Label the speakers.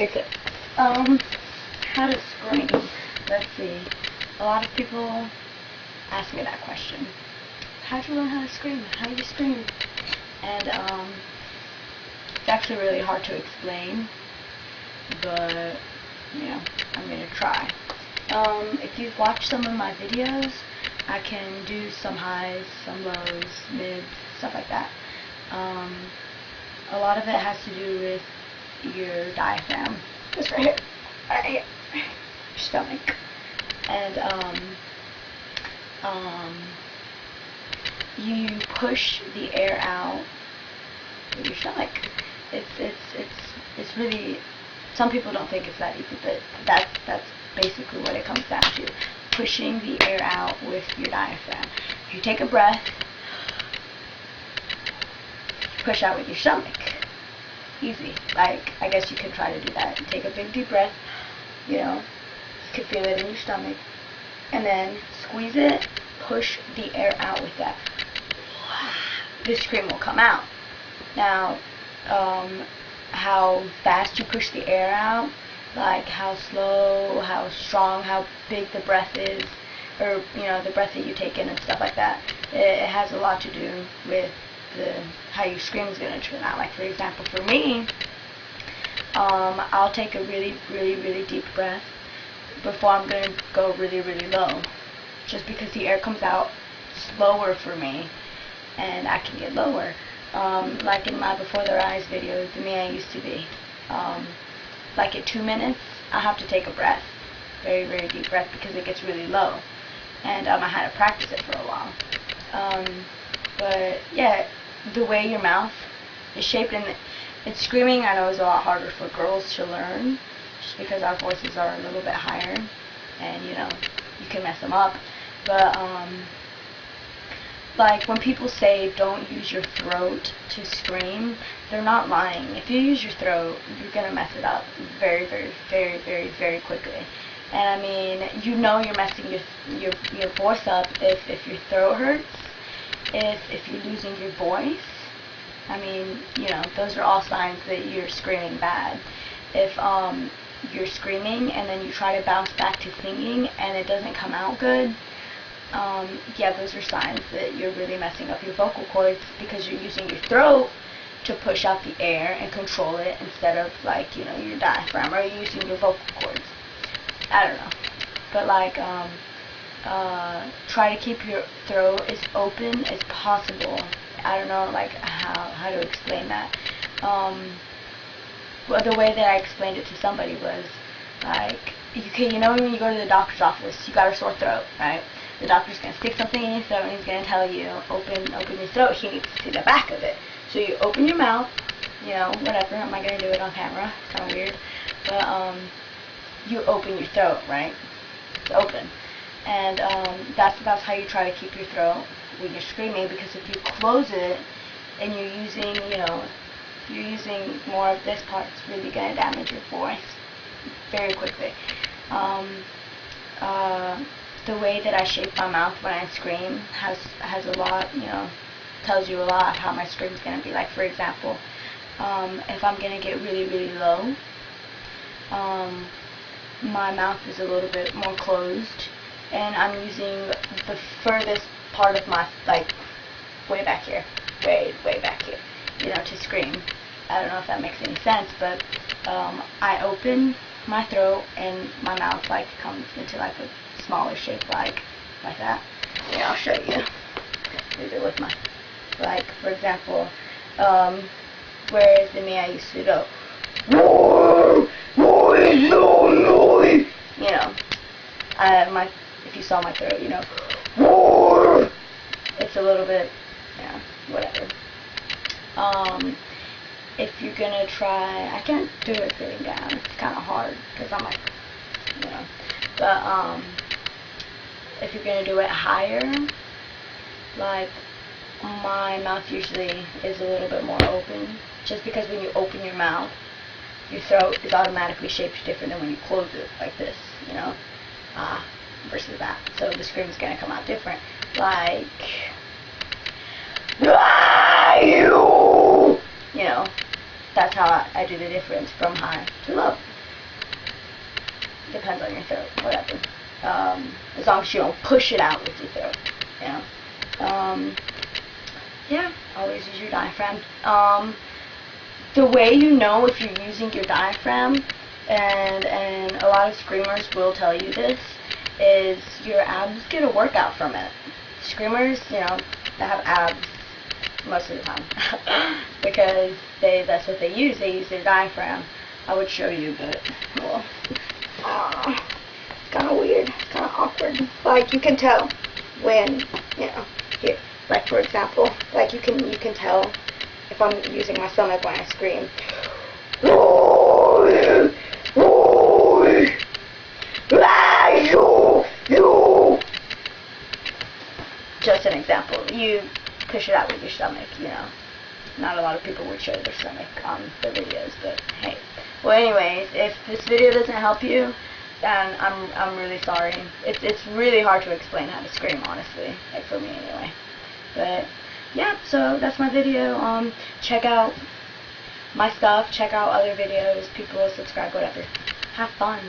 Speaker 1: Okay. How to scream. Let's see. A lot of people ask me that question. How'd you learn how to scream? How do you scream? And it's actually really hard to explain, but I'm gonna try. If you've watched some of my videos, I can do some highs, some lows, mids, stuff like that. A lot of it has to do with your diaphragm. This right here, stomach, and you push the air out with your stomach. It's really, some people don't think it's that easy, but that's basically what it comes down to. Pushing the air out with your diaphragm. If you take a breath, push out with your stomach. Easy. Like, I guess you can try to do that. Take a big deep breath, you can feel it in your stomach, and then squeeze it, push the air out with that. The scream will come out. Now, how fast you push the air out, like how slow, how strong, how big the breath is, or the breath that you take in and stuff like that, it has a lot to do with how your scream is going to turn out. Like, for example, for me, I'll take a really, really, really deep breath before I'm going to go really, really low, just because the air comes out slower for me and I can get lower. Like in my Before Their Eyes videos, the me I used to be, like at 2 minutes, I have to take a breath, very, very deep breath, because it gets really low, and I had to practice it for a while. But yeah, the way your mouth is shaped, and it's screaming, I know, is a lot harder for girls to learn, just because our voices are a little bit higher, and you can mess them up. But like when people say don't use your throat to scream, they're not lying. If you use your throat, you're gonna mess it up very, very, very, very, very quickly. And I mean, you're messing your voice up if your throat hurts, if you're losing your voice. I mean, those are all signs that you're screaming bad. If you're screaming and then you try to bounce back to singing and it doesn't come out good, yeah, those are signs that you're really messing up your vocal cords, because you're using your throat to push out the air and control it instead of, like, your diaphragm, or you're using your vocal cords. I don't know. But like, try to keep your throat as open as possible. I don't know, like, how to explain that. Well, the way that I explained it to somebody was, like, when you go to the doctor's office, you got a sore throat, right? The doctor's going to stick something in your throat and he's going to tell you, open your throat. He needs to see the back of it. So you open your mouth, whatever. I'm not going to do it on camera. It's kind of weird. But you open your throat, right? It's open. And that's how you try to keep your throat when you're screaming, because if you close it and you're using more of this part, it's really going to damage your voice very quickly. The way that I shape my mouth when I scream has a lot, tells you a lot of how my scream is going to be. Like, for example, if I'm going to get really, really low, my mouth is a little bit more closed, and I'm using the furthest part of my, like, way back here, way back here, to scream. I don't know if that makes any sense, but I open my throat and my mouth, like, comes into, like, a smaller shape, like that. Yeah, I'll show you. Maybe with my, like, for example, whereas the me I used to go, if you saw my throat, it's a little bit, whatever. If you're gonna try, I can't do it sitting down, it's kind of hard, because I'm like, but, if you're gonna do it higher, like, my mouth usually is a little bit more open, just because when you open your mouth, your throat is automatically shaped different than when you close it, like this, versus that. So the scream is gonna come out different, like, that's how I do the difference from high to low. Depends on your throat, whatever. As long as you don't push it out with your throat, you know. Yeah, always use your diaphragm. The way you know if you're using your diaphragm, and a lot of screamers will tell you this, is your abs get a workout from it. Screamers, you know, they have abs most of the time because that's what they use. They use their diaphragm. I would show you, but well, it's kind of weird. It's kind of awkward. Like you can tell when, you know, here, like for example, like you can tell if I'm using my stomach when I scream. Just an example. You push it out with your stomach, you know. Not a lot of people would show their stomach on the videos, but hey. Well, anyways, if this video doesn't help you, then I'm really sorry. It's really hard to explain how to scream, honestly, like for me anyway. But yeah, so that's my video. Check out my stuff, check out other videos, people subscribe, whatever. Have fun.